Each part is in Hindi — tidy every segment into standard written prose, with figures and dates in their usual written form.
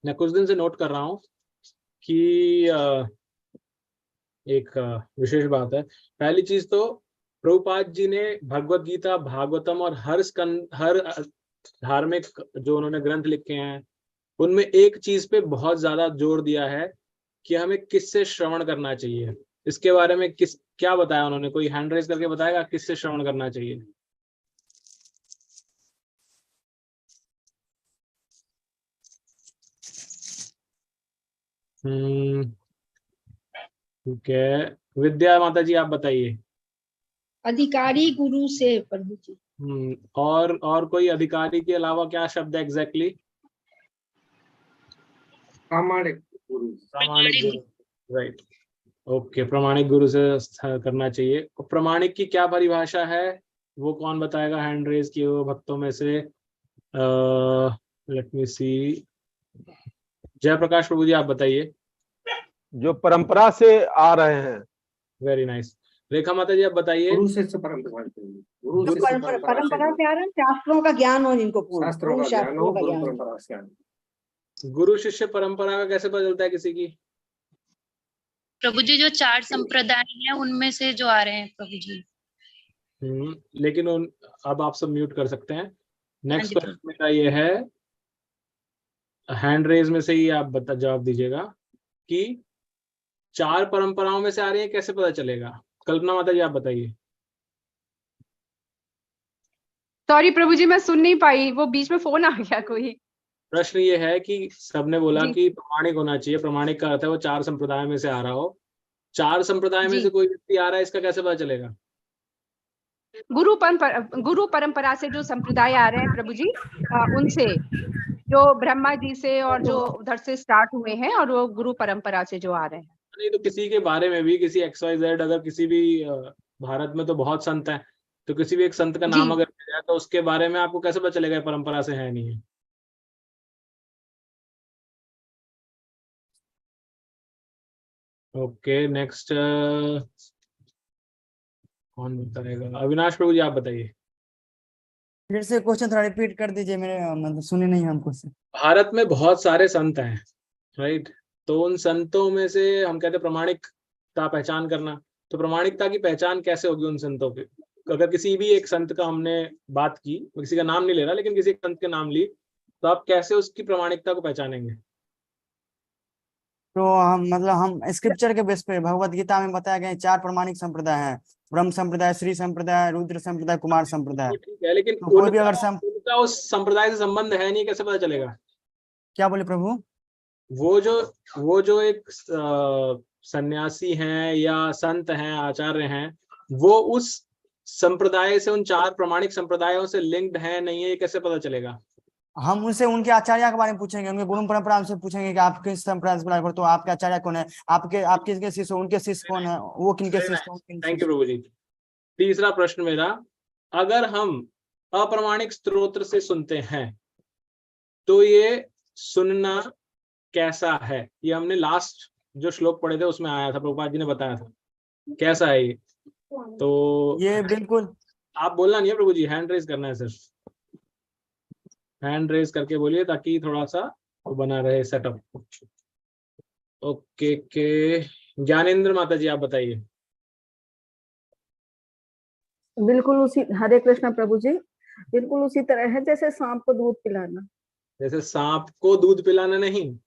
मैं कुछ दिन से नोट कर रहा हूँ कि एक विशेष बात है। पहली चीज तो प्रभुपाद जी ने भगवत गीता, भागवतम और हर धार्मिक जो उन्होंने ग्रंथ लिखे हैं उनमें एक चीज पे बहुत ज्यादा जोर दिया है कि हमें किससे श्रवण करना चाहिए। इसके बारे में क्या बताया उन्होंने? कोई हैंड रेज करके बताएगा किससे श्रवण करना चाहिए? ठीक है, विद्या माता जी आप बताइए। अधिकारी गुरु से प्रभु जी। और कोई अधिकारी के अलावा क्या शब्द है एग्जैक्टली? प्रामाणिक गुरु। प्रामाणिक गुरु, राइट। ओके, प्रामाणिक गुरु से करना चाहिए। प्रामाणिक की क्या परिभाषा है वो कौन बताएगा हैंड रेज किए हुए भक्तों में से? लेट मी सी। जयप्रकाश प्रभु जी आप बताइए। जो परंपरा से आ रहे हैं। Very nice. रेखा माता जी आप बताइए। गुरु शिष्य परंपरा से आ रहे हैं, शास्त्रों का ज्ञान हो जिनको, शास्त्रों का ज्ञान हो, गुरु परंपरा से ज्ञान। गुरु शिष्य परंपरा का कैसे पता चलता है किसी की? प्रभु जी जो 4 संप्रदाय हैं उनमें से जो आ रहे हैं प्रभु जी। लेकिन अब आप सब म्यूट कर सकते हैं। नेक्स्ट क्वेश्चन मेरा ये है, हैंड रेज में से ही आप जवाब दीजिएगा कि 4 परंपराओं में से आ रही है, कैसे पता चलेगा? कल्पना माता जी आप बताइए। सॉरी प्रभु जी मैं सुन नहीं पाई, वो बीच में फोन आ गया कोई। प्रश्न ये है कि सबने बोला कि प्रमाणिक होना चाहिए। प्रमाणिक का अर्थ है वो 4 संप्रदाय में से आ रहा हो। 4 संप्रदाय में से कोई व्यक्ति आ रहा है, इसका कैसे पता चलेगा? गुरु परंपरा से जो संप्रदाय आ रहे हैं प्रभु जी, उनसे, जो ब्रह्मा जी से और जो उधर से स्टार्ट हुए हैं, और वो गुरु परंपरा से जो आ रहे हैं। नहीं तो किसी के बारे में भी, किसी XYZ, अगर किसी भी भारत में तो बहुत संत हैं, तो किसी भी एक संत का नाम अगर मिल जाए तो उसके बारे में आपको कैसे पता चलेगा परंपरा से है नहीं है? ओके, नेक्स्ट कौन बताएगा? अविनाश प्रभु जी आप बताइए। फिर से क्वेश्चन थोड़ा रिपीट कर दीजिए, मेरे मतलब सुने नहीं हमको से। भारत में बहुत सारे संत हैं, राइट? तो उन संतों में से हम कहते हैं प्रामाणिकता पहचान करना। तो प्रामाणिकता की पहचान कैसे होगी उन संतों के? अगर किसी भी एक संत का हमने बात की, किसी का नाम नहीं ले रहा लेकिन किसी एक संत के नाम ली, तो आप कैसे उसकी प्रामाणिकता को पहचानेंगे? तो हम स्क्रिप्चर के बेस पे भगवत गीता में बताया गया 4 प्रमाणिक संप्रदाय हैं, ब्रह्म संप्रदाय, श्री संप्रदाय, रुद्र संप्रदाय, कुमार संप्रदाय। ठीक है, लेकिन तो कोई भी अगर उनका उस संप्रदाय से संबंध है नहीं, कैसे पता चलेगा? क्या बोले प्रभु? वो जो एक सन्यासी हैं या संत हैं, आचार्य हैं, वो उस संप्रदाय से, उन 4 प्रमाणिक संप्रदायों से लिंक्ड है नहीं है, ये कैसे पता चलेगा? हम उनसे उनके आचार्य के बारे में पूछेंगे, उनके गुरु परंपरा से पूछेंगे कि आप किस संप्रदाय से बिलोंग करते हो, आपके आचार्य कौन है, आप किसके शिष्य हो, उनके शिष्य कौन है, वो किनके शिष्य हो। थैंक यू प्रभु जी। तीसरा प्रश्न मेरा, अगर हम अप्रमाणिक स्त्रोत्र से सुनते हैं तो ये सुनना कैसा है? ये हमने लास्ट जो श्लोक पढ़े थे उसमें आया था, प्रभुपाद जी ने बताया था। कैसा है ये? तो ये बिल्कुल आप बोलना नहीं है प्रभु जी, हैंड रेज करना है, सिर्फ हैंड रेज करके बोलिए ताकि थोड़ा सा बना रहे सेटअप। ओके के ज्ञानेंद्र माता जी आप बताइए। बिल्कुल उसी, हरे कृष्ण प्रभु जी, बिल्कुल उसी तरह है जैसे सांप को दूध पिलाना। जैसे सांप को दूध पिलाना नहीं?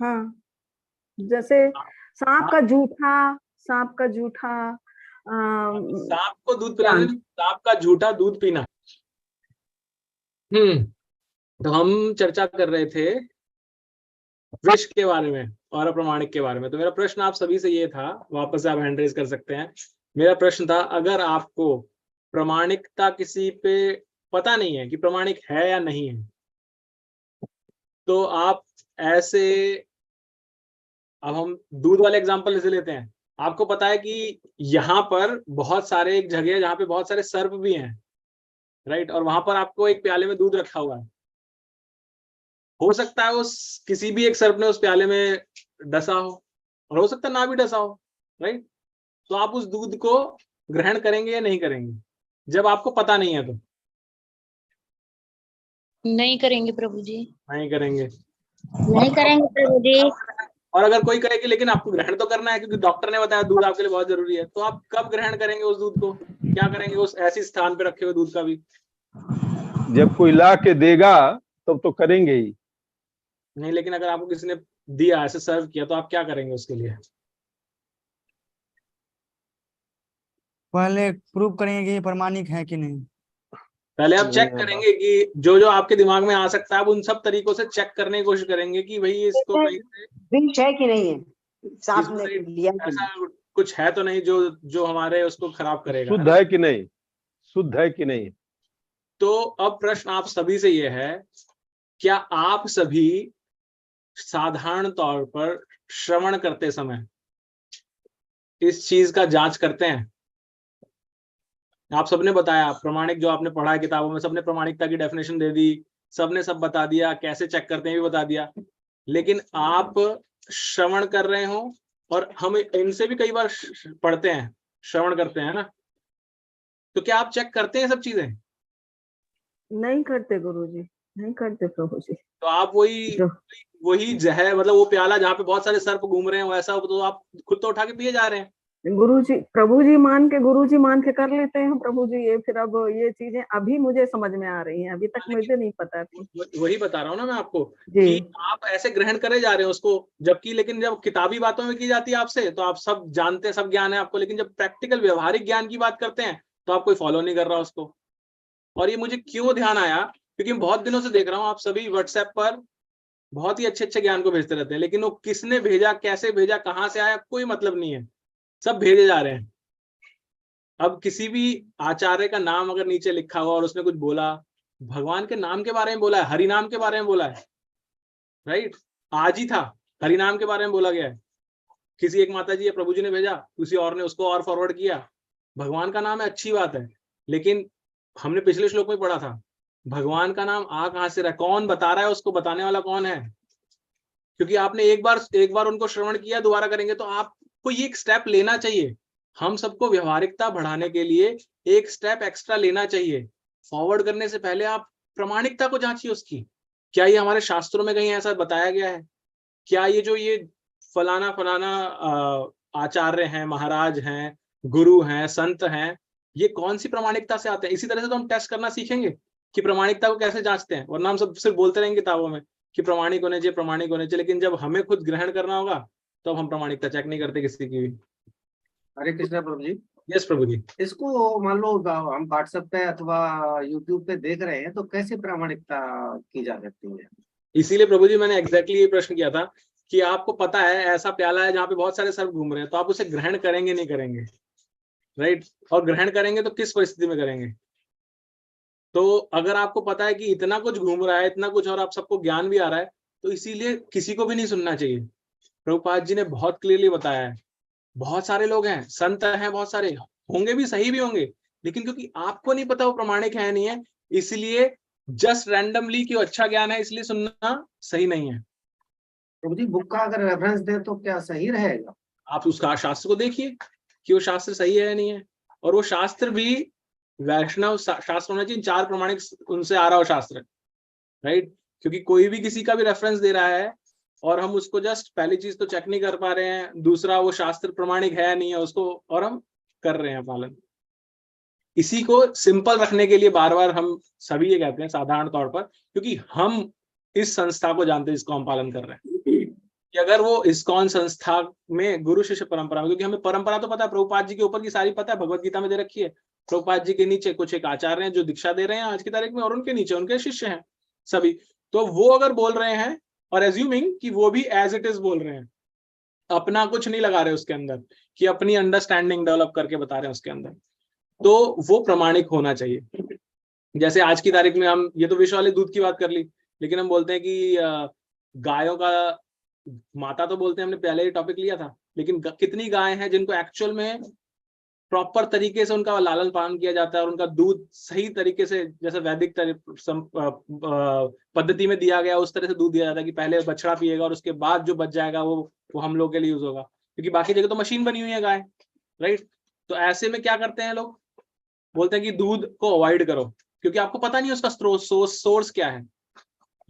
हाँ, जैसे सांप का जूठा सांप को दूध पिलाना नहीं, सांप का झूठा दूध पीना। तो हम चर्चा कर रहे थे विष के बारे में और अप्रमाणिक के बारे में। तो मेरा प्रश्न आप सभी से ये था, वापस से आप हैंड रेज कर सकते हैं। मेरा प्रश्न था, अगर आपको प्रामाणिकता किसी पे पता नहीं है कि प्रामाणिक है या नहीं है, तो आप ऐसे, अब हम दूध वाले एग्जांपल ऐसे लेते हैं, आपको पता है कि यहाँ पर बहुत सारे, एक जगह जहाँ पे बहुत सारे सर्प भी हैं, राइट? और वहां पर आपको एक प्याले में दूध रखा हुआ है। हो सकता है उस किसी भी एक सर्प ने उस प्याले में डसा हो, और हो सकता है ना भी डसा हो, राइट? तो आप उस दूध को ग्रहण करेंगे या नहीं करेंगे जब आपको पता नहीं है? तो नहीं करेंगे प्रभु जी। नहीं करेंगे। नहीं करेंगे प्रभु जी। और अगर कोई कहे कि लेकिन आपको ग्रहण तो करना है क्योंकि डॉक्टर ने बताया दूध आपके लिए बहुत जरूरी है, तो आप कब ग्रहण करेंगे उस दूध को? क्या करेंगे उस ऐसी स्थान पे रखे हुए दूध का भी? जब कोई ला के देगा तब तो करेंगे ही। नहीं, लेकिन अगर आपको किसी ने दिया, ऐसे सर्व किया, तो आप क्या करेंगे उसके लिए? पहले प्रूव करेंगे कि ये प्रमाणिक है कि नहीं। पहले आप नहीं चेक है करेंगे कि जो जो आपके दिमाग में आ सकता है, आप उन सब तरीकों से चेक करने की कोशिश करेंगे कि भाई इसको कहीं से विष है कि नहीं है, साथ इसमें में कहीं लिया कि ऐसा नहीं। कुछ है तो नहीं जो जो हमारे उसको खराब करेगा, है शुद्ध ना? है कि नहीं, शुद्ध है कि नहीं। तो अब प्रश्न आप सभी से ये है, क्या आप सभी साधारण तौर पर श्रवण करते समय इस चीज का जांच करते हैं? आप सबने बताया, प्रमाणिक जो आपने पढ़ा है किताबों में, सबने प्रमाणिकता की डेफिनेशन दे दी, सबने सब बता दिया, कैसे चेक करते हैं भी बता दिया। लेकिन आप श्रवण कर रहे हो, और हम इनसे भी कई बार पढ़ते हैं, श्रवण करते हैं ना, तो क्या आप चेक करते हैं सब चीजें? नहीं करते गुरुजी, नहीं करते प्रभु जी। तो आप वही जहर, मतलब वो प्याला जहाँ पे बहुत सारे सर्प घूम रहे हैं, वैसा तो आप खुद तो उठा के पिए जा रहे हैं। गुरुजी, प्रभु जी मान के कर लेते हैं प्रभु जी ये। फिर अब ये चीजें अभी मुझे समझ में आ रही हैं, अभी तक मुझे नहीं पता थी। वही बता रहा हूँ ना मैं आपको जी। कि आप ऐसे ग्रहण करे जा रहे हैं उसको, जबकि लेकिन जब किताबी बातों में की जाती है आपसे, तो आप सब जानते हैं, सब ज्ञान है आपको, लेकिन जब प्रैक्टिकल व्यवहारिक ज्ञान की बात करते हैं तो आप कोई फॉलो नहीं कर रहा उसको। और ये मुझे क्यों ध्यान आया, क्योंकि मैं बहुत दिनों से देख रहा हूँ आप सभी व्हाट्सएप पर बहुत ही अच्छे अच्छे ज्ञान को भेजते रहते हैं, लेकिन वो किसने भेजा, कैसे भेजा, कहाँ से आया, कोई मतलब नहीं है, सब भेजे जा रहे हैं। अब किसी भी आचार्य का नाम अगर नीचे लिखा हुआ और उसने कुछ बोला, भगवान के नाम के बारे में बोला है, हरि नाम के बारे में बोला है, राइट? आज ही था, हरि नाम के बारे में बोला गया है। किसी एक माता जी या प्रभु जी ने भेजा, किसी और ने उसको और फॉरवर्ड किया। भगवान का नाम है, अच्छी बात है, लेकिन हमने पिछले श्लोक में पढ़ा था, भगवान का नाम आ कहां से रहा, कौन बता रहा है, उसको बताने वाला कौन है? क्योंकि आपने एक बार उनको श्रवण किया, दोबारा करेंगे तो आपको ये एक स्टेप लेना चाहिए। हम सबको व्यवहारिकता बढ़ाने के लिए एक स्टेप एक्स्ट्रा लेना चाहिए। फॉरवर्ड करने से पहले आप प्रामाणिकता को जांचिए उसकी, क्या ये हमारे शास्त्रों में कहीं ऐसा बताया गया है? क्या ये जो ये फलाना फलाना आचार्य हैं, महाराज हैं, गुरु हैं, संत हैं, ये कौन सी प्रामाणिकता से आते हैं? इसी तरह से तो हम टेस्ट करना सीखेंगे कि प्रामाणिकता को कैसे जांचते हैं, वरना हम सब सिर्फ बोलते रहेंगे किताबों में कि प्रामाणिक होने चाहिए, प्रामाणिक होने चाहिए, लेकिन जब हमें खुद ग्रहण करना होगा तो हम प्रामाणिकता चेक नहीं करते किसी की भी। हरे कृष्णा प्रभु जी। यस प्रभु जी। इसको मान लो हम व्हाट्सएप पे अथवा यूट्यूब पे देख रहे हैं, तो कैसे प्रामाणिकता की जा सकती है? इसीलिए प्रभु जी मैंने एग्जैक्टली ये प्रश्न किया था कि आपको पता है ऐसा प्याला है जहाँ पे बहुत सारे सर्प घूम रहे हैं, तो आप उसे ग्रहण करेंगे नहीं करेंगे, राइट? और ग्रहण करेंगे तो किस परिस्थिति में करेंगे? तो अगर आपको पता है कि इतना कुछ घूम रहा है, इतना कुछ, और आप सबको ज्ञान भी आ रहा है, तो इसीलिए किसी को भी नहीं सुनना चाहिए। प्रभुपाद जी ने बहुत क्लियरली बताया है, बहुत सारे लोग हैं, संत हैं, बहुत सारे होंगे भी, सही भी होंगे, लेकिन क्योंकि आपको नहीं पता वो प्रामाणिक है नहीं है, इसलिए जस्ट रैंडमली कि अच्छा ज्ञान है इसलिए सुनना सही नहीं है। प्रभु जी, बुक का अगर रेफरेंस दे तो क्या सही रहेगा? आप उसका शास्त्र को देखिए कि वो शास्त्र सही है या नहीं है, और वो शास्त्र भी वैष्णव शास्त्र होना चाहिए, 4 प्रमाणिक उनसे आ रहा हो शास्त्र, राइट? क्योंकि कोई भी किसी का भी रेफरेंस दे रहा है और हम उसको जस्ट पहली चीज तो चेक नहीं कर पा रहे हैं, दूसरा वो शास्त्र प्रमाणिक है नहीं है उसको, और हम कर रहे हैं पालन। इसी को सिंपल रखने के लिए बार बार हम सभी ये कहते हैं साधारण तौर पर, क्योंकि हम इस संस्था को जानते हैं जिसको हम पालन कर रहे हैं, कि अगर वो इस्कॉन संस्था में गुरु शिष्य परंपरा में, क्योंकि हमें परंपरा तो पता है, प्रभुपाद जी के ऊपर की सारी पता है, भगवत गीता में दे रखी है। प्रभुपाद जी के नीचे कुछ एक आचार्य हैं जो दीक्षा दे रहे हैं आज की तारीख में, और उनके नीचे उनके शिष्य हैं सभी। तो वो अगर बोल रहे हैं, और एज्यूमिंग कि वो भी एज इट इज बोल रहे हैं, अपना कुछ नहीं लगा रहे उसके अंदर, कि अपनी अंडरस्टैंडिंग डेवलप करके बता रहे हैं उसके अंदर, तो वो प्रमाणिक होना चाहिए। जैसे आज की तारीख में हम, ये तो विश्व वाले दूध की बात कर ली, लेकिन हम बोलते हैं कि गायों का माता तो बोलते हैं, हमने पहले ही टॉपिक लिया था, लेकिन कितनी गाय हैं जिनको एक्चुअल में प्रॉपर तरीके से उनका लालन पालन किया जाता है और उनका दूध सही तरीके से, जैसे वैदिक पद्धति में दिया गया उस तरह से दूध दिया जाता है कि पहले बछड़ा पिएगा और उसके बाद जो बच जाएगा वो हम लोग के लिए यूज होगा, क्योंकि बाकी जगह तो मशीन बनी हुई है गाय, राइट? तो ऐसे में क्या करते हैं लोग, बोलते हैं कि दूध को अवॉइड करो, क्योंकि आपको पता नहीं उसका सोर्स क्या है।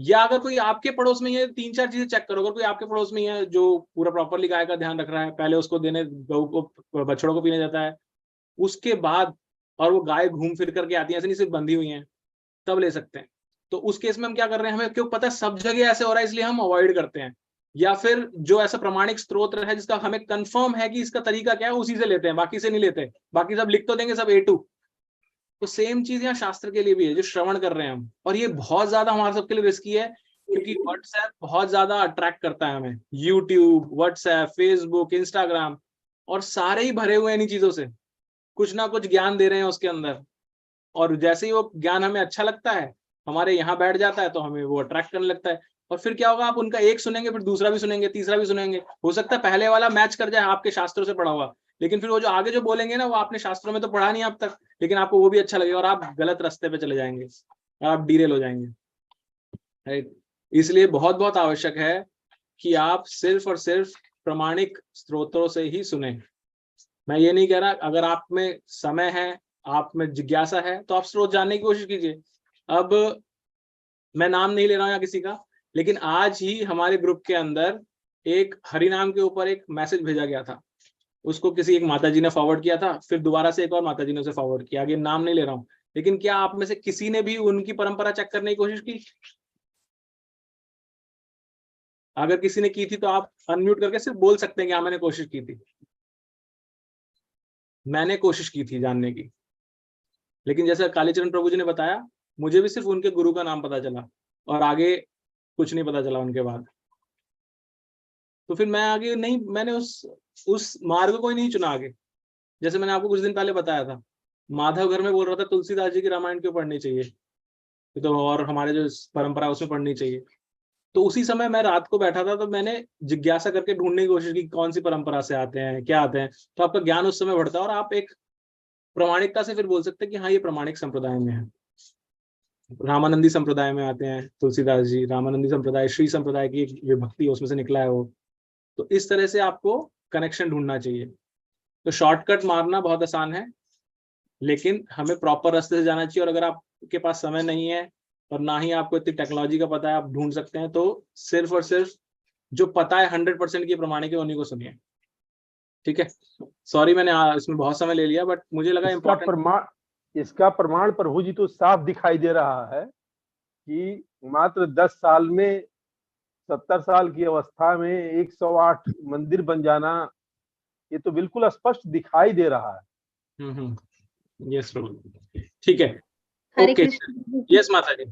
या अगर कोई आपके पड़ोस में है, 3-4 चीजें चेक करो। अगर कोई आपके पड़ोस में है जो पूरा प्रॉपरली गाय का ध्यान रख रहा है, पहले उसको देने गऊ को बछड़ों को पीने जाता है, उसके बाद और वो गाय घूम फिर करके आती है, ऐसे नहीं सिर्फ बंधी हुई है, तब ले सकते हैं। तो उस केस में हम क्या कर रहे हैं, हमें क्यों पता है सब जगह ऐसे हो रहा है इसलिए हम अवॉइड करते हैं। या फिर जो ऐसा प्रमाणिक स्रोत है जिसका हमें कंफर्म है कि इसका तरीका क्या है, उसी से लेते हैं, बाकी से नहीं लेते। बाकी सब लिख तो देंगे सब A2। तो सेम चीज यहाँ शास्त्र के लिए भी है, जो श्रवण कर रहे हैं हम। और ये बहुत ज्यादा हमारे सबके लिए रिस्की है, क्योंकि व्हाट्सएप बहुत ज्यादा अट्रैक्ट करता है हमें। यूट्यूब, व्हाट्सएप, फेसबुक, इंस्टाग्राम, और सारे ही भरे हुए हैं इन चीजों से, कुछ ना कुछ ज्ञान दे रहे हैं उसके अंदर। और जैसे ही वो ज्ञान हमें अच्छा लगता है, हमारे यहाँ बैठ जाता है, तो हमें वो अट्रैक्ट करने लगता है। और फिर क्या होगा, आप उनका एक सुनेंगे, फिर दूसरा भी सुनेंगे, तीसरा भी सुनेंगे। हो सकता है पहले वाला मैच कर जाए आपके शास्त्रों से पढ़ा हुआ, लेकिन फिर वो जो आगे जो बोलेंगे ना, वो आपने शास्त्रों में तो पढ़ा नहीं अब तक, लेकिन आपको वो भी अच्छा लगेगा और आप गलत रास्ते पे चले जाएंगे और आप डीरेल हो जाएंगे। राइट? इसलिए बहुत बहुत आवश्यक है कि आप सिर्फ और सिर्फ प्रमाणिक स्रोतों से ही सुने। मैं ये नहीं कह रहा, अगर आप में समय है, आप में जिज्ञासा है, तो आप स्रोत जानने की कोशिश कीजिए। अब मैं नाम नहीं ले रहा हूँ यहाँ किसी का, लेकिन आज ही हमारे ग्रुप के अंदर एक हरिनाम के ऊपर एक मैसेज भेजा गया था। उसको किसी एक माताजी ने फॉरवर्ड किया था, फिर दोबारा से एक और माताजी ने उसे फॉरवर्ड किया। आगे नाम नहीं ले रहा हूँ, लेकिन क्या आप में से किसी ने भी उनकी परंपरा चेक करने की कोशिश की? अगर किसी ने की थी तो आप अनम्यूट करके सिर्फ बोल सकते हैं कि हाँ मैंने कोशिश की थी। मैंने कोशिश की थी जानने की, लेकिन जैसे कालीचरण प्रभु जी ने बताया, मुझे भी सिर्फ उनके गुरु का नाम पता चला और आगे कुछ नहीं पता चला उनके बाद। तो फिर मैं आगे नहीं, मैंने उस मार्ग को ही नहीं चुना आगे। जैसे मैंने आपको कुछ दिन पहले बताया था, माधव घर में बोल रहा था तुलसीदास जी की रामायण क्यों पढ़नी चाहिए, तो और हमारे जो परंपरा उसमें पढ़नी चाहिए। तो उसी समय मैं रात को बैठा था, तो मैंने जिज्ञासा करके ढूंढने की कोशिश की कौन सी परंपरा से आते हैं, क्या आते हैं। तो आपका ज्ञान उस समय बढ़ता है और आप एक प्रामाणिकता से फिर बोल सकते हैं कि हाँ ये प्रामाणिक संप्रदाय में है। रामानंदी संप्रदाय में आते हैं तुलसीदास जी, रामानंदी संप्रदाय श्री संप्रदाय की एक विभक्ति उसमें से निकला है वो। तो इस तरह से आपको कनेक्शन ढूंढना चाहिए। तो शॉर्टकट मारना बहुत आसान है, लेकिन हमें प्रॉपर रास्ते से जाना चाहिए। और अगर आपके पास समय नहीं है और ना ही आपको इतनी टेक्नोलॉजी का पता है, आप ढूंढ सकते हैं, तो सिर्फ और सिर्फ जो पता है 100% की प्रमाणिक है उन्हीं को सुनिए। ठीक है, सॉरी मैंने इसमें बहुत समय ले लिया, बट मुझे लगा इम्पोर्टेंट। इसका प्रमाण प्रभु जी तो साफ दिखाई दे रहा है कि मात्र 10 साल में 70 साल की अवस्था में 108 मंदिर बन जाना, ये तो बिल्कुल स्पष्ट दिखाई दे रहा है। यस प्रभु, ठीक है, हरे ओके। कृष्ण। यस माता जी,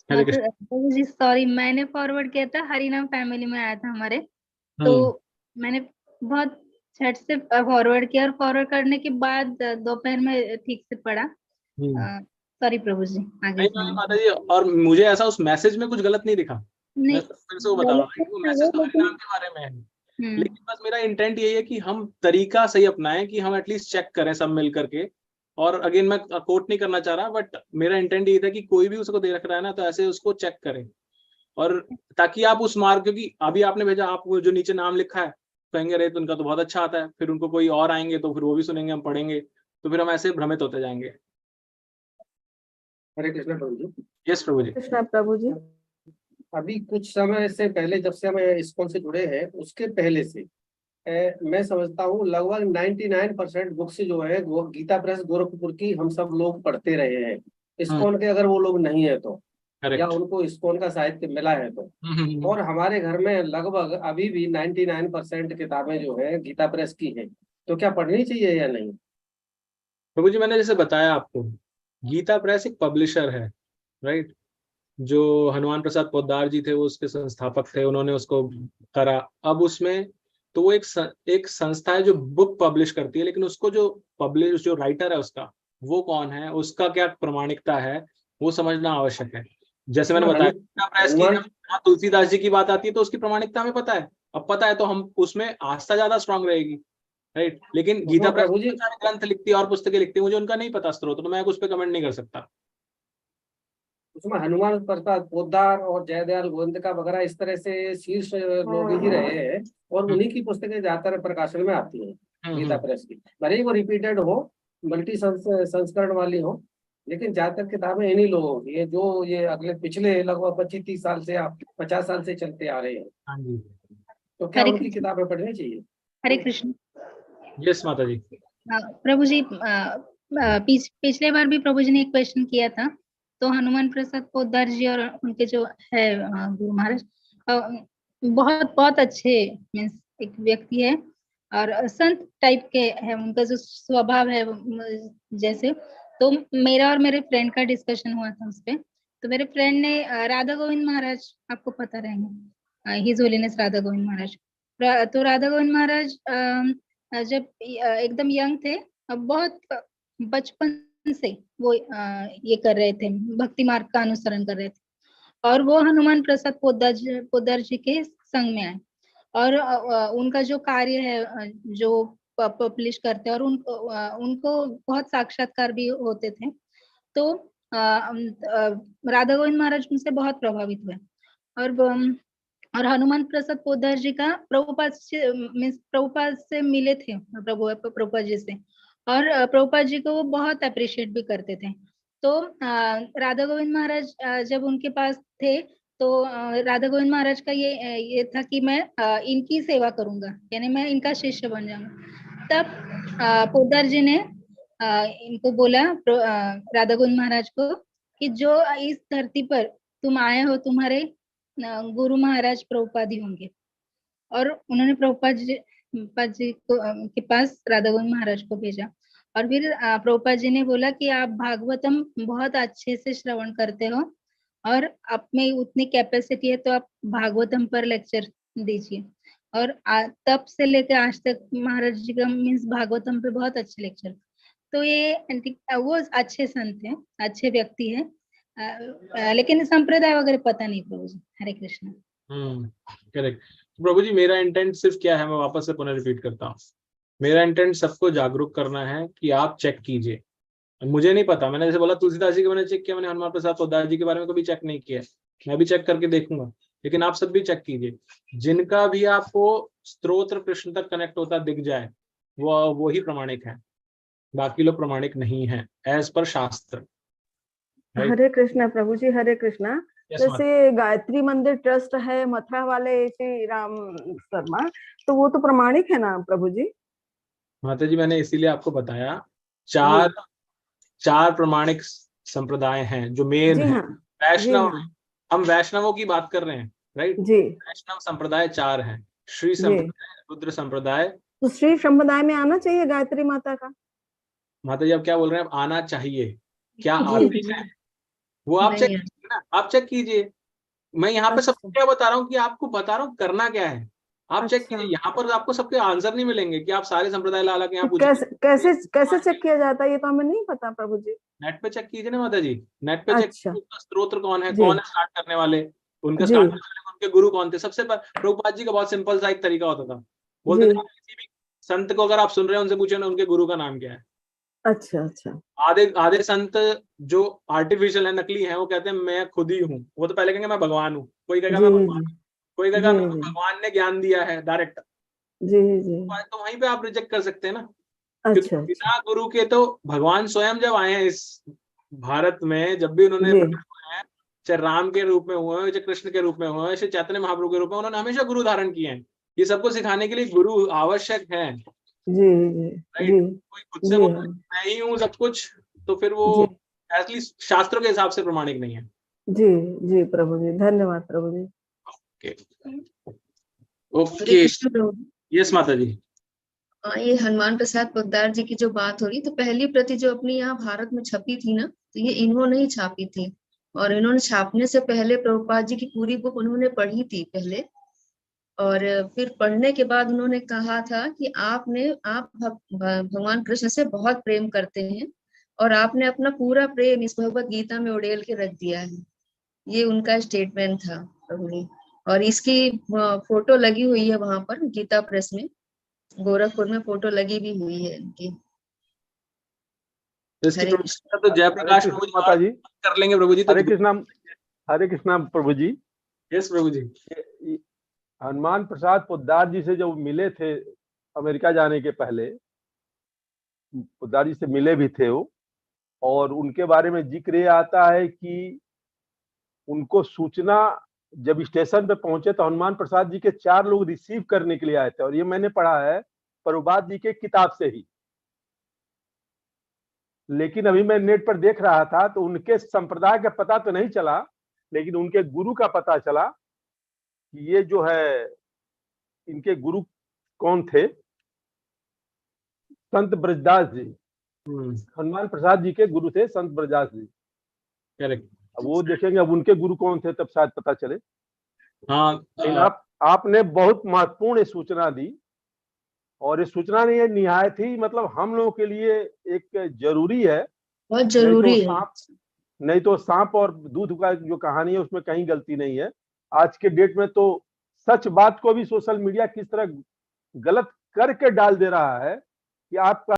हरे कृष्ण। प्रभु जी सॉरी, मैंने फॉरवर्ड किया था, हरिनाम फैमिली में आया था हमारे, तो मैंने बहुत झट से फॉरवर्ड किया और फॉरवर्ड करने के बाद दोपहर में ठीक से पढ़ा। सॉरी प्रभु जी, आगे नहीं माता जी, और मुझे ऐसा उस मैसेज में कुछ गलत नहीं दिखा। मैं फिर से वो बता रहा हूँ, वो मैसेज तो हरिनाम के बारे में है, लेकिन बस मेरा इंटेंट यही है कि हम तरीका सही अपनाएं, कि हम एटलीस्ट चेक करें सब मिल करके। और अगेन मैं कोट नहीं करना चाह रहा, बट मेरा इंटेंट ये था कि कोई भी उसको दे रख रहा है ना, तो ऐसे उसको चेक करें, और ताकि आप उस मार्ग, क्योंकि अभी आपने भेजा, आपको जो नीचे नाम लिखा है, कहेंगे अरे तो उनका तो बहुत अच्छा आता है, फिर उनको कोई और आएंगे तो फिर वो भी सुनेंगे, हम पढ़ेंगे, तो फिर हम ऐसे भ्रमित होते जाएंगे। हरे कृष्ण प्रभु जी। यस प्रभु जी। कृष्णा प्रभु जी। अभी कुछ समय से पहले, जब से हम इस्कॉन से जुड़े हैं, उसके पहले से मैं समझता हूँ लगभग 99% बुक्स जो है वो गीता प्रेस गोरखपुर की हम सब लोग पढ़ते रहे हैं। इस्कॉन के अगर वो लोग नहीं है तो, या उनको इस्कॉन का साहित्य मिला है तो, और हमारे घर में लगभग अभी भी 99% किताबें जो है गीता प्रेस की हैं। तो क्या पढ़नी चाहिए या नहीं? प्रभु जी, मैंने जैसे बताया आपको, गीता प्रेस एक पब्लिशर है, राइट। जो हनुमान प्रसाद पोद्दार जी थे वो उसके संस्थापक थे, उन्होंने उसको करा। अब उसमें तो वो एक संस्था है जो बुक पब्लिश करती है, लेकिन उसको जो राइटर है उसका, वो कौन है, उसका क्या प्रमाणिकता है, वो समझना आवश्यक है। जैसे मैंने बताया, गीता प्रेस की जब तुलसीदास जी की बात आती है तो उसकी प्रमाणिकता हमें पता है। अब पता है तो हम उसमें आस्था ज्यादा स्ट्रांग रहेगी, राइट। लेकिन गीता प्रेस ग्रंथ लिखती है और पुस्तकें लिखती है, मुझे उनका नहीं पता स्रोत, तो मैं उस पर कमेंट नहीं कर सकता। उसमें हनुमान प्रसाद पोद्दार और जयदयाल गोविंद वगैरह इस तरह से शीर्ष लोग ही रहे हैं, और उन्हीं की पुस्तकें ज्यादातर प्रकाशन में आती हैं गीता प्रेस की। भले ही वो रिपीटेड हो, मल्टी संस्करण वाली हो, लेकिन ज्यादातर किताबें इन्हीं लोगों की है जो ये अगले पिछले लगभग 25-30 साल से, आप 50 साल से चलते आ रहे हैं। हाँ जी, तो क्या हरे उनकी कृष्ण। किताबें पढ़नी चाहिए? हरे कृष्ण। यस माता जी। प्रभु जी, पिछले बार भी प्रभु जी ने एक क्वेश्चन किया था, तो हनुमान प्रसाद पोद्दार जी और उनके जो है गुरु महाराज, बहुत बहुत अच्छे मीन्स एक व्यक्ति है और संत टाइप के है, उनका जो स्वभाव है जैसे। तो मेरा और मेरे फ्रेंड का डिस्कशन हुआ था उस पे, तो मेरे फ्रेंड ने राधा गोविंद महाराज, आपको पता रहेंगे, हिज होलीनेस राधा गोविंद महाराज। तो राधा गोविंद महाराज जब एकदम यंग थे, बहुत बचपन से वो ये कर रहे थे, भक्ति मार्ग का अनुसरण कर रहे थे, और वो हनुमान प्रसाद पोद्दार जी के संग में आए, और उनका जो कार्य है जो पब्लिश करते हैं, और उनको बहुत साक्षात्कार भी होते थे। तो राधा गोविंद महाराज उनसे बहुत प्रभावित हुए, और हनुमान प्रसाद पोद्दार जी का प्रभुपाद से मिले थे, प्रभुपाद जी से, और प्रभुपाद जी को वो बहुत अप्रिशिएट भी करते थे। तो राधा गोविंद महाराज जब उनके पास थे, तो राधा गोविंद महाराज का ये था कि मैं इनकी सेवा करूंगा, यानी मैं इनका शिष्य बन जाऊंगा। तब पोद्दार जी ने इनको बोला, राधा गोविंद महाराज को, कि जो इस धरती पर तुम आए हो, तुम्हारे गुरु महाराज प्रभुपाद ही होंगे। और उन्होंने प्रभुपाद जी को के पास राधा गोविंद महाराज को भेजा, और फिर प्रभुपाद जी ने बोला कि आप भागवतम बहुत अच्छे से श्रवण करते हो, और आप में उतनी कैपेसिटी है, तो आप भागवतम पर लेक्चर दीजिए। और तब से लेकर आज तक महाराज जी का मीन्स भागवतम पे बहुत अच्छे लेक्चर। तो ये वो अच्छे संत हैं, अच्छे व्यक्ति है, लेकिन संप्रदाय वगैरह पता नहीं प्रभु जी। हरे कृष्ण। करेक्ट प्रभु जी। मेरा इंटेंट सिर्फ क्या है, मैं वापस से पुनः रिपीट करता हूँ, मेरा इंटेंट सबको जागरूक करना है कि आप चेक कीजिए। मुझे नहीं पता, मैंने जैसे बोला तुलसीदास जी के मैंने चेक किया, मैंने हनुमान प्रसाद पोद्दार जी के बारे में कभी चेक नहीं किया, मैं भी चेक करके देखूंगा, लेकिन आप सब भी चेक कीजिए। जिनका भी आपको स्तोत्र कृष्ण तक कनेक्ट होता दिख जाए, वो ही प्रमाणिक है, बाकी लोग प्रमाणिक नहीं है एज पर शास्त्र। हरे कृष्णा प्रभु जी, हरे कृष्णा। जैसे गायत्री मंदिर ट्रस्ट है मथुरा वाले श्री राम शर्मा, तो वो तो प्रमाणिक है ना प्रभु जी? माता जी मैंने इसीलिए आपको बताया, चार प्रमाणिक संप्रदाय हैं जो मेन है। वैष्णव, हम वैष्णवों की बात कर रहे हैं, राइट जी। वैष्णव संप्रदाय 4 हैं, श्री संप्रदाय, रुद्र संप्रदाय। तो श्री संप्रदाय में आना चाहिए गायत्री माता का। माता जी आप क्या बोल रहे हैं? आना चाहिए, क्या आते हैं वो आप चेक कीजिए ना, आप चेक कीजिए। मैं यहाँ पे सबको क्या बता रहा हूँ कि आपको बता रहा हूँ करना क्या है, आप चेक कीजिए। यहाँ पर आपको सबके आंसर नहीं मिलेंगे कि आप सारे संप्रदाय ला के यहाँ पूछिए। कैसे चेक किया जाता है, ये तो हमें नहीं पता प्रभु जी। नेट पे चेक कीजिए ना माता जी, नेट पे चेक कीजिए स्तोत्र कौन है स्टार्ट करने वाले, उनके स्टार्ट करने वाले उनके गुरु कौन थे। सबसे प्रभुपाद जी का बहुत सिंपल सा एक तरीका होता था, बोलते थे किसी भी संत को अगर आप सुन रहे हैं उनसे पूछे ना उनके गुरु का नाम क्या है। अच्छा। आधे संत जो आर्टिफिशियल है, नकली है, वो कहते हैं मैं खुद ही हूँ। वो तो पहले कहेंगे मैं भगवान हूँ, कोई कहेगा मैं भगवान, कोई कहेगा भगवान ने ज्ञान दिया है डायरेक्ट। तो वहीं पे आप रिजेक्ट कर सकते हैं ना। क्योंकि बिना गुरु के तो भगवान स्वयं जब आए हैं इस भारत में, जब भी उन्होंने चाहे राम के रूप में हुए, चाहे कृष्ण के रूप में हुए, चाहे चैतन्य महाप्रभु के रूप में, उन्होंने हमेशा गुरु धारण किए हैं। ये सबको सिखाने के लिए गुरु आवश्यक है। कोई खुद से बोले मैं ही हूँ सब कुछ, तो फिर वो एटलीस्ट शास्त्रों के हिसाब से प्रमाणिक नहीं है। जी प्रभु जी, धन्यवाद प्रभु जी। ओके यस माता जी। ये हनुमान प्रसाद पोद्दार जी की जो बात हो रही, तो पहली प्रति जो अपनी यहाँ भारत में छपी थी ना, तो ये इन्होंने ही छापी थी। और इन्होंने छापने से पहले प्रभुपाद जी की पूरी बुक उन्होंने पढ़ी थी पहले, और फिर पढ़ने के बाद उन्होंने कहा था कि आप भगवान कृष्ण से बहुत प्रेम करते हैं, और आपने अपना पूरा प्रेम इस भगवत गीता में उड़ेल के रख दिया है। ये उनका स्टेटमेंट था प्रभु जी। और इसकी फोटो लगी हुई है वहां पर गीता प्रेस में, गोरखपुर में फोटो लगी भी हुई है इनकी। तो जयप्रकाश माता जी कर लेंगे प्रभु जी। हरे कृष्णा प्रभु जी। यस प्रभु जी। हनुमान प्रसाद पोद्दार जी से जब मिले थे अमेरिका जाने के पहले, पोद्दार जी से मिले भी थे वो, और उनके बारे में जिक्र ये आता है कि उनको सूचना जब स्टेशन पे पहुंचे तो हनुमान प्रसाद जी के 4 लोग रिसीव करने के लिए आए थे, और ये मैंने पढ़ा है प्रभुपाद जी के किताब से ही। लेकिन अभी मैं नेट पर देख रहा था तो उनके संप्रदाय का पता तो नहीं चला, लेकिन उनके गुरु का पता चला कि ये जो है इनके गुरु कौन थे, संत ब्रजदास जी। हनुमान प्रसाद जी के गुरु थे संत ब्रजदास जी। करेक्ट। अब वो देखेंगे अब उनके गुरु कौन थे तब शायद पता चले। हाँ, आपने बहुत महत्वपूर्ण सूचना दी, और ये सूचना नहीं है निहायत ही मतलब हम लोगों के लिए एक जरूरी है। बहुत जरूरी है। नहीं तो सांप और दूध का जो कहानी है उसमें कहीं गलती नहीं है। आज के डेट में तो सच बात को भी सोशल मीडिया किस तरह गलत करके डाल दे रहा है कि आपका